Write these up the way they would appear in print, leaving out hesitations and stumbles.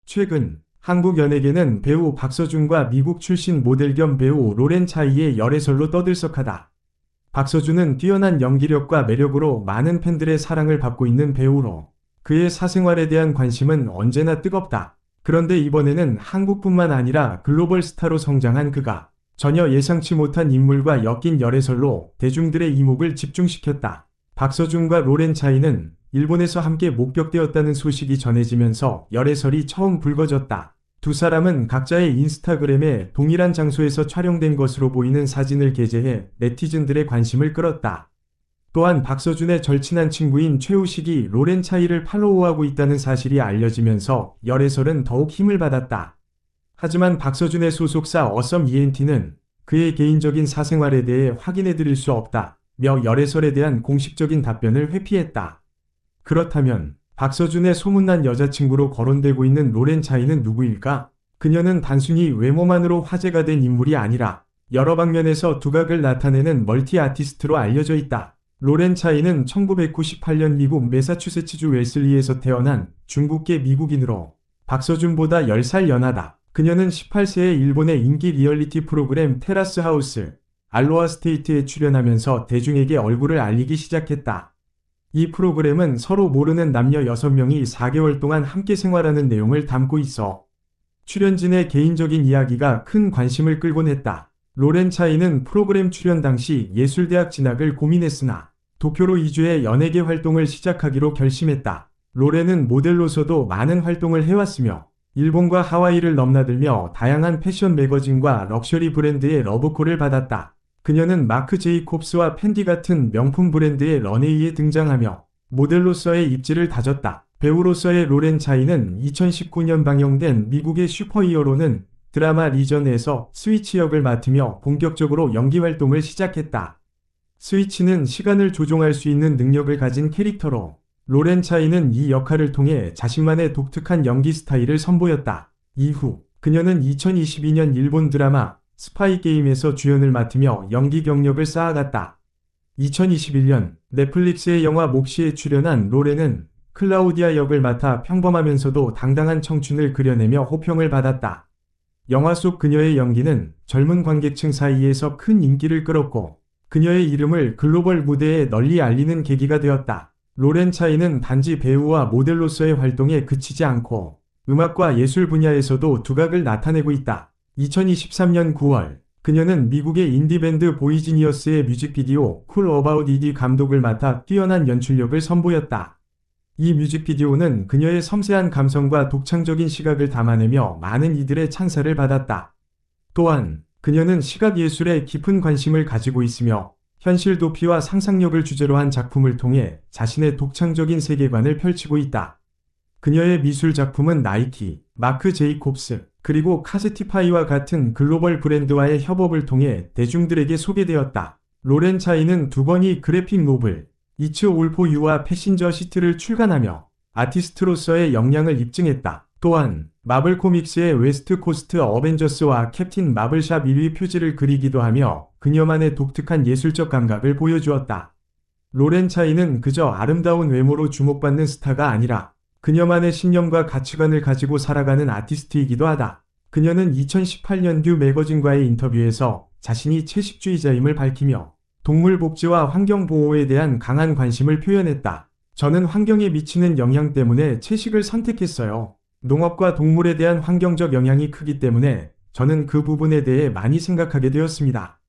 최근 한국 연예계는 배우 박서준과 미국 출신 모델 겸 배우 로렌 차이의 열애설로 떠들썩하다. 박서준은 뛰어난 연기력과 매력으로 많은 팬들의 사랑을 받고 있는 배우로 그의 사생활에 대한 관심은 언제나 뜨겁다. 그런데 이번에는 한국뿐만 아니라 글로벌 스타로 성장한 그가 전혀 예상치 못한 인물과 엮인 열애설로 대중들의 이목을 집중시켰다. 박서준과 로렌 차이는 일본에서 함께 목격되었다는 소식이 전해지면서 열애설이 처음 불거졌다. 두 사람은 각자의 인스타그램에 동일한 장소에서 촬영된 것으로 보이는 사진을 게재해 네티즌들의 관심을 끌었다. 또한 박서준의 절친한 친구인 최우식이 로렌 차이를 팔로우하고 있다는 사실이 알려지면서 열애설은 더욱 힘을 받았다. 하지만 박서준의 소속사 어썸 ENT는 그의 개인적인 사생활에 대해 확인해드릴 수 없다며 열애설에 대한 공식적인 답변을 회피했다. 그렇다면 박서준의 소문난 여자친구로 거론되고 있는 로렌 차이는 누구일까? 그녀는 단순히 외모만으로 화제가 된 인물이 아니라 여러 방면에서 두각을 나타내는 멀티 아티스트로 알려져 있다. 로렌 차이는 1998년 미국 매사추세츠주 웨슬리에서 태어난 중국계 미국인으로 박서준보다 10살 연하다. 그녀는 18세에 일본의 인기 리얼리티 프로그램 테라스 하우스, 알로하 스테이트에 출연하면서 대중에게 얼굴을 알리기 시작했다. 이 프로그램은 서로 모르는 남녀 6명이 4개월 동안 함께 생활하는 내용을 담고 있어 출연진의 개인적인 이야기가 큰 관심을 끌곤 했다. 로렌 차이는 프로그램 출연 당시 예술대학 진학을 고민했으나 도쿄로 이주해 연예계 활동을 시작하기로 결심했다. 로렌은 모델로서도 많은 활동을 해왔으며 일본과 하와이를 넘나들며 다양한 패션 매거진과 럭셔리 브랜드의 러브콜을 받았다. 그녀는 마크 제이콥스와 펜디 같은 명품 브랜드의 런웨이에 등장하며 모델로서의 입지를 다졌다. 배우로서의 로렌 차이는 2019년 방영된 미국의 슈퍼히어로는 드라마 리전에서 스위치 역을 맡으며 본격적으로 연기 활동을 시작했다. 스위치는 시간을 조종할 수 있는 능력을 가진 캐릭터로 로렌 차이는 이 역할을 통해 자신만의 독특한 연기 스타일을 선보였다. 이후 그녀는 2022년 일본 드라마 스파이 게임에서 주연을 맡으며 연기 경력을 쌓아갔다. 2021년 넷플릭스의 영화 몫이에 출연한 로렌은 클라우디아 역을 맡아 평범하면서도 당당한 청춘을 그려내며 호평을 받았다. 영화 속 그녀의 연기는 젊은 관객층 사이에서 큰 인기를 끌었고 그녀의 이름을 글로벌 무대에 널리 알리는 계기가 되었다. 로렌 차이는 단지 배우와 모델로서의 활동에 그치지 않고 음악과 예술 분야에서도 두각을 나타내고 있다. 2023년 9월 그녀는 미국의 인디밴드 보이지니어스의 뮤직비디오 쿨 어바웃 이디 감독을 맡아 뛰어난 연출력을 선보였다. 이 뮤직비디오는 그녀의 섬세한 감성과 독창적인 시각을 담아내며 많은 이들의 찬사를 받았다. 또한 그녀는 시각예술에 깊은 관심을 가지고 있으며 현실 도피와 상상력을 주제로 한 작품을 통해 자신의 독창적인 세계관을 펼치고 있다. 그녀의 미술 작품은 나이키, 마크 제이콥스, 그리고 카세티파이와 같은 글로벌 브랜드와의 협업을 통해 대중들에게 소개되었다. 로렌 차이는 2번의 그래픽 노블, It's All For You와 패신저 시트를 출간하며 아티스트로서의 역량을 입증했다. 또한 마블 코믹스의 웨스트 코스트 어벤져스와 캡틴 마블샵 1위 표지를 그리기도 하며 그녀만의 독특한 예술적 감각을 보여주었다. 로렌 차이는 그저 아름다운 외모로 주목받는 스타가 아니라 그녀만의 신념과 가치관을 가지고 살아가는 아티스트이기도 하다. 그녀는 2018년 뉴 매거진과의 인터뷰에서 자신이 채식주의자임을 밝히며 동물 복지와 환경 보호에 대한 강한 관심을 표현했다. 저는 환경에 미치는 영향 때문에 채식을 선택했어요. 농업과 동물에 대한 환경적 영향이 크기 때문에 저는 그 부분에 대해 많이 생각하게 되었습니다.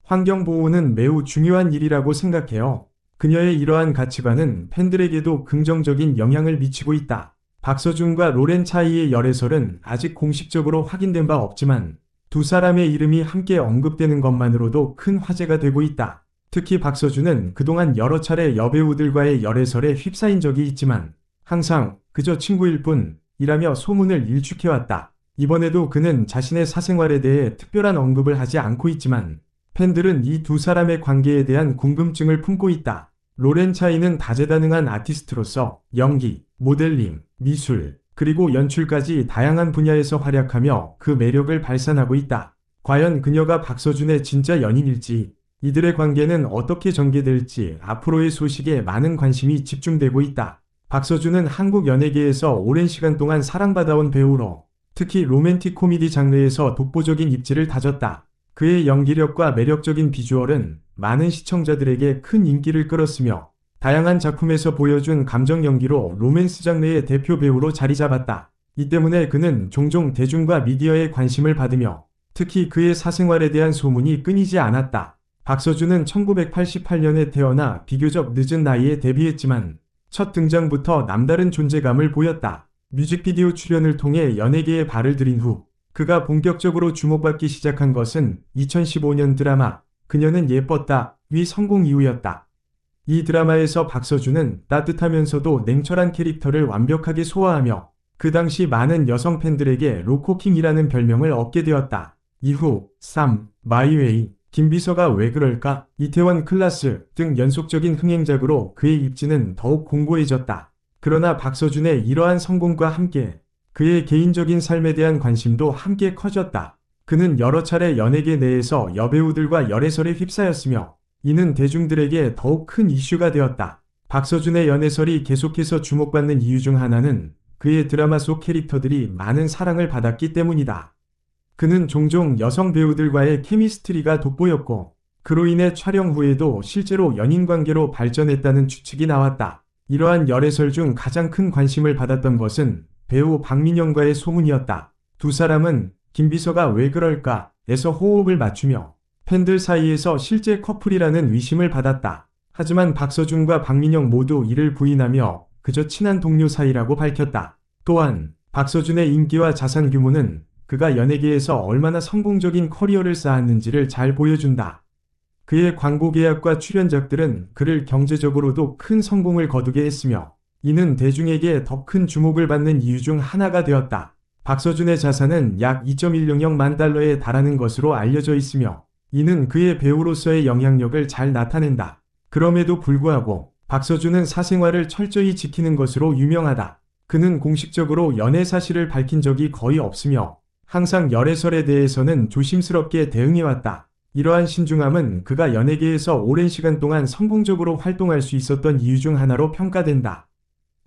환경 보호는 매우 중요한 일이라고 생각해요. 그녀의 이러한 가치관은 팬들에게도 긍정적인 영향을 미치고 있다. 박서준과 로렌 차이의 열애설은 아직 공식적으로 확인된 바 없지만 두 사람의 이름이 함께 언급되는 것만으로도 큰 화제가 되고 있다. 특히 박서준은 그동안 여러 차례 여배우들과의 열애설에 휩싸인 적이 있지만 항상 그저 친구일 뿐이라며 소문을 일축해왔다. 이번에도 그는 자신의 사생활에 대해 특별한 언급을 하지 않고 있지만 팬들은 이 두 사람의 관계에 대한 궁금증을 품고 있다. 로렌 차이는 다재다능한 아티스트로서 연기, 모델링, 미술, 그리고 연출까지 다양한 분야에서 활약하며 그 매력을 발산하고 있다. 과연 그녀가 박서준의 진짜 연인일지, 이들의 관계는 어떻게 전개될지 앞으로의 소식에 많은 관심이 집중되고 있다. 박서준은 한국 연예계에서 오랜 시간 동안 사랑받아온 배우로 특히 로맨틱 코미디 장르에서 독보적인 입지를 다졌다. 그의 연기력과 매력적인 비주얼은 많은 시청자들에게 큰 인기를 끌었으며 다양한 작품에서 보여준 감정 연기로 로맨스 장르의 대표 배우로 자리 잡았다. 이 때문에 그는 종종 대중과 미디어의 관심을 받으며 특히 그의 사생활에 대한 소문이 끊이지 않았다. 박서준은 1988년에 태어나 비교적 늦은 나이에 데뷔했지만 첫 등장부터 남다른 존재감을 보였다. 뮤직비디오 출연을 통해 연예계에 발을 들인 후 그가 본격적으로 주목받기 시작한 것은 2015년 드라마 그녀는 예뻤다 위 성공 이후였다. 이 드라마에서 박서준은 따뜻하면서도 냉철한 캐릭터를 완벽하게 소화하며 그 당시 많은 여성 팬들에게 로코킹이라는 별명을 얻게 되었다. 이후 마이웨이, 김비서가 왜 그럴까, 이태원 클라스 등 연속적인 흥행작으로 그의 입지는 더욱 공고해졌다. 그러나 박서준의 이러한 성공과 함께 그의 개인적인 삶에 대한 관심도 함께 커졌다. 그는 여러 차례 연예계 내에서 여배우들과 열애설에 휩싸였으며 이는 대중들에게 더욱 큰 이슈가 되었다. 박서준의 연애설이 계속해서 주목받는 이유 중 하나는 그의 드라마 속 캐릭터들이 많은 사랑을 받았기 때문이다. 그는 종종 여성 배우들과의 케미스트리가 돋보였고 그로 인해 촬영 후에도 실제로 연인관계로 발전했다는 추측이 나왔다. 이러한 열애설 중 가장 큰 관심을 받았던 것은 배우 박민영과의 소문이었다. 두 사람은 김비서가 왜 그럴까 에서 호흡을 맞추며 팬들 사이에서 실제 커플이라는 의심을 받았다. 하지만 박서준과 박민영 모두 이를 부인하며 그저 친한 동료 사이라고 밝혔다. 또한 박서준의 인기와 자산 규모는 그가 연예계에서 얼마나 성공적인 커리어를 쌓았는지를 잘 보여준다. 그의 광고 계약과 출연작들은 그를 경제적으로도 큰 성공을 거두게 했으며 이는 대중에게 더 큰 주목을 받는 이유 중 하나가 되었다. 박서준의 자산은 약 2.100만 달러에 달하는 것으로 알려져 있으며 이는 그의 배우로서의 영향력을 잘 나타낸다. 그럼에도 불구하고 박서준은 사생활을 철저히 지키는 것으로 유명하다. 그는 공식적으로 연애 사실을 밝힌 적이 거의 없으며 항상 열애설에 대해서는 조심스럽게 대응해왔다. 이러한 신중함은 그가 연예계에서 오랜 시간 동안 성공적으로 활동할 수 있었던 이유 중 하나로 평가된다.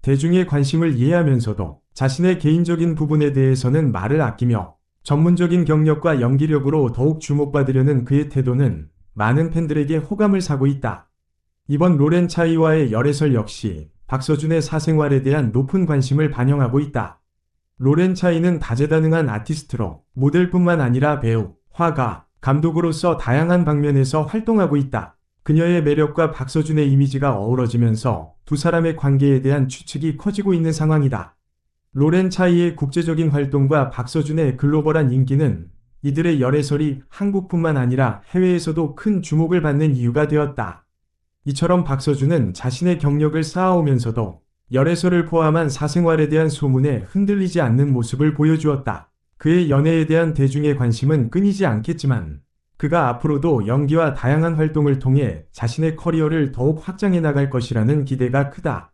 대중의 관심을 이해하면서도 자신의 개인적인 부분에 대해서는 말을 아끼며 전문적인 경력과 연기력으로 더욱 주목받으려는 그의 태도는 많은 팬들에게 호감을 사고 있다. 이번 로렌 차이와의 열애설 역시 박서준의 사생활에 대한 높은 관심을 반영하고 있다. 로렌 차이는 다재다능한 아티스트로 모델뿐만 아니라 배우, 화가, 감독으로서 다양한 방면에서 활동하고 있다. 그녀의 매력과 박서준의 이미지가 어우러지면서 두 사람의 관계에 대한 추측이 커지고 있는 상황이다. 로렌 차이의 국제적인 활동과 박서준의 글로벌한 인기는 이들의 열애설이 한국뿐만 아니라 해외에서도 큰 주목을 받는 이유가 되었다. 이처럼 박서준은 자신의 경력을 쌓아오면서도 열애설을 포함한 사생활에 대한 소문에 흔들리지 않는 모습을 보여주었다. 그의 연애에 대한 대중의 관심은 끊이지 않겠지만 그가 앞으로도 연기와 다양한 활동을 통해 자신의 커리어를 더욱 확장해 나갈 것이라는 기대가 크다.